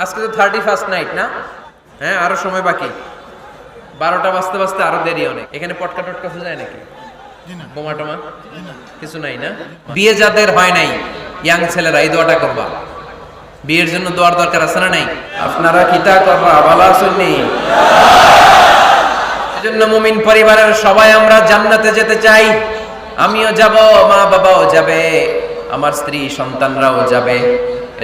আজকে তো 31st night না? হ্যাঁ, আরো সময় বাকি। 12টা বাজতে বাজতে আরো দেরি অনেক। এখানে পটকা টটকা ফুল যায় নাকি? বোমা টোমা কিছু নাই না? বিয়ে যাদের হয় নাই, ইয়াং ছেলেরা এই দোয়াটা করবা। বিয়ের জন্য দোয়ার দরকার আছে না নাই? আপনারা কিতা করবা ভালো শুননি। এজন্য মুমিন পরিবারের সবাই আমরা জান্নাতে যেতে চাই। আমিও যাব, মা বাবাও যাবে, আমার স্ত্রী সন্তানরাও যাবে।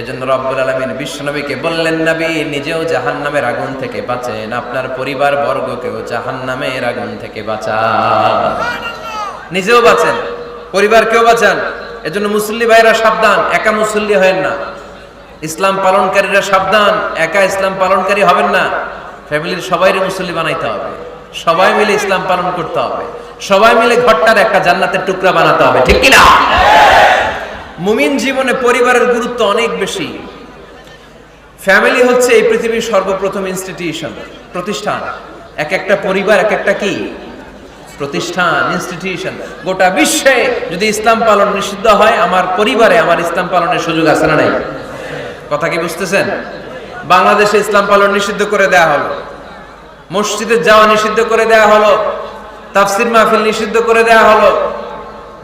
এজন্য রব্বুল আলামিন বিশ্বনবীকে বললেন, নবী নিজেও জাহান্নামের আগুন থেকে বাঁচেন, আপনার পরিবার বর্গকেও জাহান্নামের আগুন থেকে বাঁচান। নিজেও বাঁচেন, পরিবারকেও বাঁচান। এজন্য মুসল্লি ভাইরা সাবধান, একা মুসল্লি হয়েন না। ইসলাম পালনকারীরা সাবধান, একা ইসলাম পালনকারী হবেন না। ফ্যামিলির সবাইরে মুসল্লি বানাইতে হবে, সবাই মিলে ইসলাম পালন করতে হবে, সবাই মিলে ঘরটার একটা জান্নাতের টুকরা বানাতে হবে, ঠিক কিনা? মুমিন জীবনে পরিবারের গুরুত্ব অনেক বেশি। ফ্যামিলি হচ্ছে এই পৃথিবীর সর্বপ্রথম ইনস্টিটিউশন, প্রতিষ্ঠান। এক একটা পরিবার এক একটা কি প্রতিষ্ঠান, ইনস্টিটিউশন। গোটা বিশ্বে যদি ইসলাম পালন নিষিদ্ধ হয়, আমার পরিবারে আমার ইসলাম পালনের সুযোগ আছে না নাই? কথা কি বুঝতেছেন? বাংলাদেশে ইসলাম পালন নিষিদ্ধ করে দেয়া হলো, মসজিদে যাওয়া নিষিদ্ধ করে দেয়া হলো, তাফসির মাহফিল নিষিদ্ধ করে দেয়া হলো,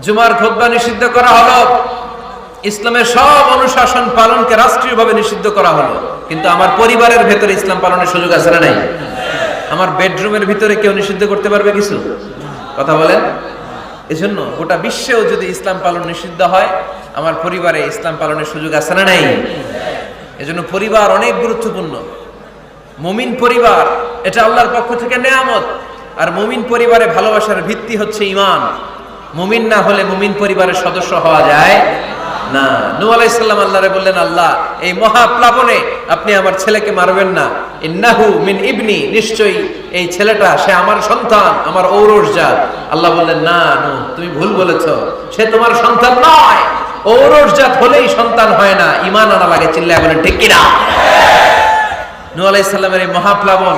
জুমার খুতবা নিষিদ্ধ করা হলো, ইসলামের সব অনুশাসন পালনকে রাষ্ট্রীয়ভাবে নিষিদ্ধ করা হলো। কিন্তু আমার পরিবারের ভেতরে ইসলাম পালনের সুযোগ আছে না নাই? আমার বেডরুমের ভিতরে কেউ নিষিদ্ধ করতে পারবে কিছু? কথা বলেন। এজন্য গোটা বিশ্বেও যদি ইসলাম পালন নিষিদ্ধ হয়, আমার পরিবারে ইসলাম পালনের সুযোগ আছে না নাই? এজন্য পরিবার অনেক গুরুত্বপূর্ণ। মুমিন পরিবার এটা আল্লাহর পক্ষ থেকে নেয়ামত। আর মুমিন পরিবারে ভালোবাসার ভিত্তি হচ্ছে ঈমান। মুমিন না হলে মুমিন পরিবারের সদস্য হওয়া যায় না। নূহ আলাইহিস সালাম আল্লাহরে বললেন, আল্লাহ এই মহাপ্লাবনে আপনি আমার ছেলেকে মারবেন না। ইন্নাহু মিন ইবনি, নিশ্চয়ই এই ছেলেটা সে আমার সন্তান, আমার ঔরসজাত। আল্লাহ বললেন, না নূহ তুমি ভুল বলেছো, সে তোমার সন্তান নয়। ঔরসজাত হলেই সন্তান হয় না, ঈমান আনা লাগে। চিল্লায় বলেন ঠিক কিনা? নূহ আলাইহিস সালামের এই মহাপ্লাবন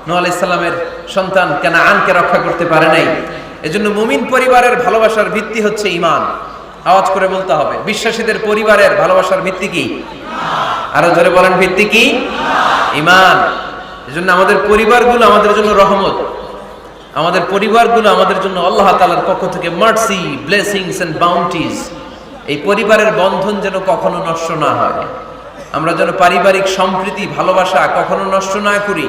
নূহ আলাইহিস সালামের সন্তান কানাআনকে রক্ষা করতে পারে নাই। এজন্য মুমিন পরিবারের ভালোবাসার ভিত্তি হচ্ছে ঈমান। আওয়াজ করে বলতে হবে, বিশ্বাসীদের পরিবারের ভালোবাসার ভিত্তি কি? আরো জোরে বলেন, ভিত্তি কি? ঈমান। এজন্য আমাদের পরিবারগুলো আমাদের জন্য রহমত, আমাদের পরিবারগুলো আমাদের জন্য আল্লাহ তাআলার পক্ষ থেকে মার্সি, ব্লেসিংস এন্ড বাউন্টিজ। এই পরিবারের বন্ধন যেন কখনো নষ্ট না হয়। আমরা যেন পারিবারিক সম্প্রীতি, ভালোবাসা কখনো নষ্ট না করি।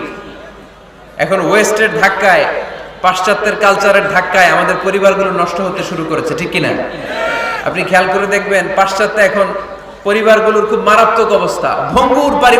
এখন ওয়েস্টের ধাক্কায়, পাশ্চাত্যের কালচারের ধাক্কায় আমাদের পরিবারগুলো নষ্ট হতে শুরু করেছে, ঠিক কিনা? আপনি খেয়াল করে দেখবেন, পাশ্চাত্যে এখন পরিবারগুলোর খুব মারাত্মক অবস্থা, ভঙ্গুর পরিবার।